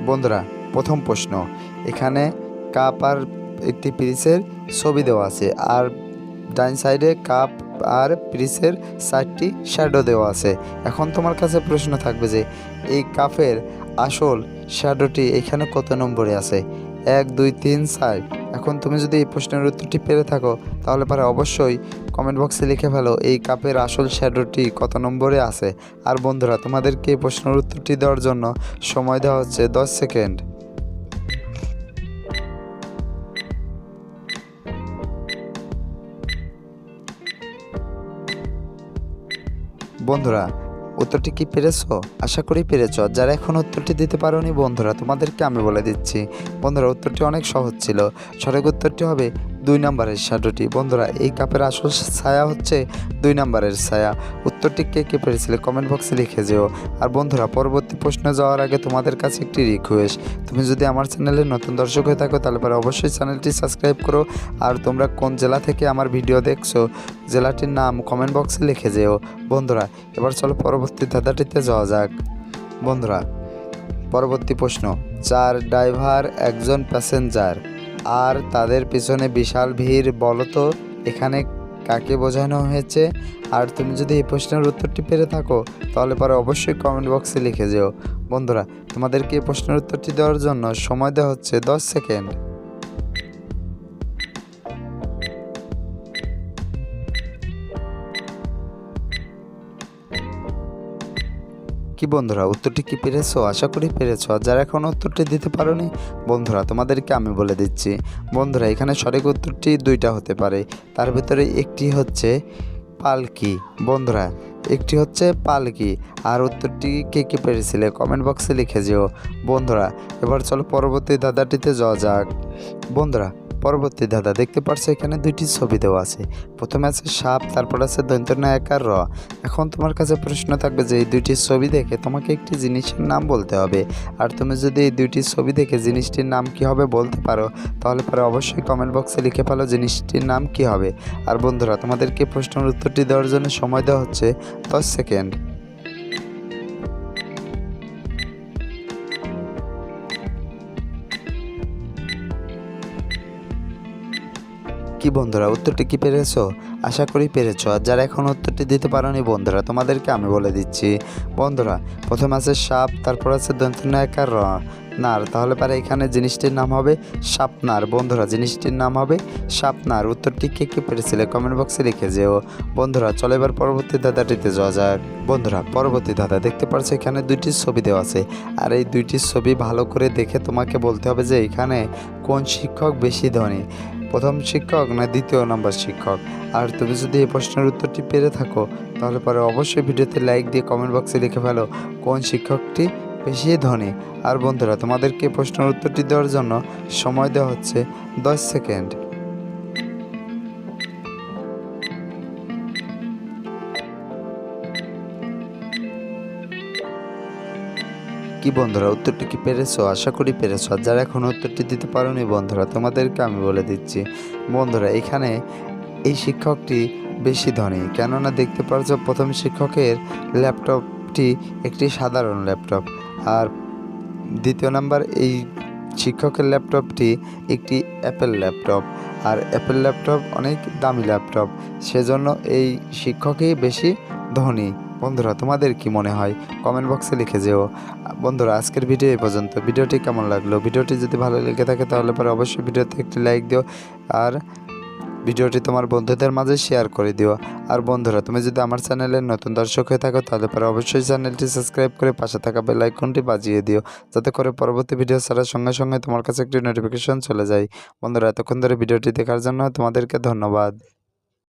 বন্ধুরা, প্রথম প্রশ্ন, এখানে কাপ আর একটি পিরিসের ছবি দেওয়া আছে, আর ডাইন সাইডে কাপ আর পিরিসের 4টি শ্যাডো দেওয়া আছে। এখন তোমার কাছে প্রশ্ন থাকবে যে এই কাপের আসল শ্যাডোটি এখানে কত নম্বরে আছে? 1, 2, 3, 4। এখন তুমি যদি এই প্রশ্নের উত্তরটি পেরে থাকো তাহলে পরে অবশ্যই কমেন্ট বক্সে লিখে ফেলো এই কাপের আসল শ্যাডোটি কত নম্বরে আছে। আর বন্ধুরা, তোমাদেরকে এই প্রশ্নের উত্তরটি দেওয়ার জন্য সময় দেওয়া হচ্ছে 10 সেকেন্ড। বন্ধুরা, উত্তরটি কি পেরেছো? আশা করি পেরেছো। যারা এখন উত্তরটি দিতে পারোনি বন্ধুরা, তোমাদেরকে আমি বলে দিচ্ছি। বন্ধুরা, উত্তরটি অনেক সহজ ছিল। সঠিক উত্তরটি হবে 2 নম্বরের শ্যাডোটি। বন্ধুরা, এই কাপের আসল ছায়া হচ্ছে 2 নম্বরের ছায়া। উত্তরটি কে কে পেরেছিলে কমেন্ট বক্সে লিখে যেও। আর বন্ধুরা, পরবর্তী প্রশ্নে যাওয়ার আগে তোমাদের কাছে একটি রিকোয়েস্ট, তুমি যদি আমার চ্যানেলে নতুন দর্শক হয়ে থাকো তাহলে পরে অবশ্যই চ্যানেলটি সাবস্ক্রাইব করো। আর তোমরা কোন জেলা থেকে আমার ভিডিও দেখছো জেলাটির নাম কমেন্ট বক্সে লিখে যেও। বন্ধুরা, এবার চলো পরবর্তী ধাঁধাটিতে যাওয়া যাক। বন্ধুরা, পরবর্তী প্রশ্ন, 4 ড্রাইভার, 1জন প্যাসেঞ্জার আর তাদের পিছনে বিশাল ভিড়, বলো তো এখানে কাকে বোঝানো হয়েছে? আর তুমি যদি এই প্রশ্নের উত্তরটি পেরে থাকো তাহলে পরে অবশ্যই কমেন্ট বক্সে লিখে যেও। বন্ধুরা, তোমাদেরকে এই প্রশ্নের উত্তরটি দেওয়ার জন্য সময় দেওয়া হচ্ছে 10 সেকেন্ড। কি বন্ধুরা, উত্তরটি কি পেরেছো? আশা করি পেরেছো। যারা এখন উত্তরটি দিতে পারোনি বন্ধুরা, তোমাদেরকে আমি বলে দিচ্ছি। বন্ধুরা, এখানে সঠিক উত্তরটি 2টা হতে পারে, তার ভিতরে একটি হচ্ছে পালকি। বন্ধুরা, একটি হচ্ছে পালকি। আর উত্তরটি কে কে পেরেছিলে কমেন্ট বক্সে লিখে যেও। বন্ধুরা, এবার চলো পরবর্তী ধাঁধাটিতে যাওয়া যাক। বন্ধুরা, পরবর্তী ধাঁধা, দেখতে পাচ্ছ এখানে 2টি ছবি দেওয়া আছে। প্রথমে আছে সাপ, তারপর আছে দন্তন্য একার র। এখন তোমার কাছে প্রশ্ন থাকবে যে এই 2টি ছবি দেখে তোমাকে একটি জিনিসের নাম বলতে হবে। আর তুমি যদি এই 2টি ছবি দেখে জিনিসটির নাম কি হবে বলতে পারো তাহলে পরে অবশ্যই কমেন্ট বক্সে লিখে ফেলো জিনিসটির নাম কি হবে। আর বন্ধুরা, তোমাদেরকে প্রশ্নের উত্তরটি দেওয়ার জন্য সময় দেওয়া হচ্ছে 10 সেকেন্ড। কি বন্ধুরা, উত্তরটি কি পেরেছো? আশা করি পেরেছো। আর যারা এখন উত্তরটি দিতে পারোনি বন্ধুরা, তোমাদেরকে আমি বলে দিচ্ছি। বন্ধুরা, প্রথমে আছে সাপ, তারপর আছে দন্তন্য একার র নার, তাহলে পারে এখানে জিনিসটির নাম হবে শাপনার। বন্ধুরা, জিনিসটির নাম হবে শাপনার। উত্তরটি কে কে পেরেছিলে কমেন্ট বক্সে লিখে যেও। বন্ধুরা, চলো এবার পরবর্তী ধাঁধাটিতে যাওয়া যাক। বন্ধুরা, পরবর্তী ধাঁধা, দেখতে পাচ্ছ এখানে 2টি ছবি দেওয়া আছে। আর এই 2টি ছবি ভালো করে দেখে তোমাকে বলতে হবে যে এখানে কোন শিক্ষক বেশি ধনী, প্রথম শিক্ষক না দ্বিতীয় নম্বর শিক্ষক। আর তুমি যদি এই প্রশ্নের উত্তরটি পেরে থাকো তাহলে পরে অবশ্যই ভিডিওতে লাইক দিয়ে কমেন্ট বক্সে লিখে ফেলো কোন শিক্ষকটি বেশি ধনী। আর বন্ধুরা, তোমাদেরকে প্রশ্নের উত্তরটি দেওয়ার জন্য সময় দেওয়া হচ্ছে 10 সেকেন্ড। কি বন্ধুরা, উত্তরটি কি পেরেছো? আশা করি পেরেছো। আর যারা এখন উত্তরটি দিতে পারোনি বন্ধুরা, তোমাদেরকে আমি বলে দিচ্ছি। বন্ধুরা, এখানে এই শিক্ষকটি বেশি ধনী, কেননা দেখতে পাচ্ছ প্রথম শিক্ষকের ল্যাপটপটি একটি সাধারণ ল্যাপটপ, আর দ্বিতীয় নাম্বার এই শিক্ষকের ল্যাপটপটি একটি অ্যাপেল ল্যাপটপ। আর অ্যাপেল ল্যাপটপ অনেক দামি ল্যাপটপ, সেজন্য এই শিক্ষকই বেশি ধনী। বন্ধুরা, তোমাদের কি মনে হয় কমেন্ট বক্সে লিখে যেও। বন্ধুরা, আজকের ভিডিও এই পর্যন্ত। ভিডিওটি কেমন লাগলো? ভিডিওটি যদি ভালো লেগে থাকে তাহলে পরে অবশ্যই ভিডিওতে একটি লাইক দিও, আর ভিডিওটি তোমার বন্ধুদের মাঝে শেয়ার করে দিও। আর বন্ধুরা, তুমি যদি আমার চ্যানেলের নতুন দর্শক হয়ে থাকো তাহলে পরে অবশ্যই চ্যানেলটি সাবস্ক্রাইব করে পাশে থাকা বেল আইকনটি বাজিয়ে দিও, যাতে করে পরবর্তী ভিডিও ছাড়ার সঙ্গে সঙ্গে তোমার কাছে একটি নোটিফিকেশন চলে যায়। বন্ধুরা, এতক্ষণ ধরে ভিডিওটি দেখার জন্য তোমাদেরকে ধন্যবাদ।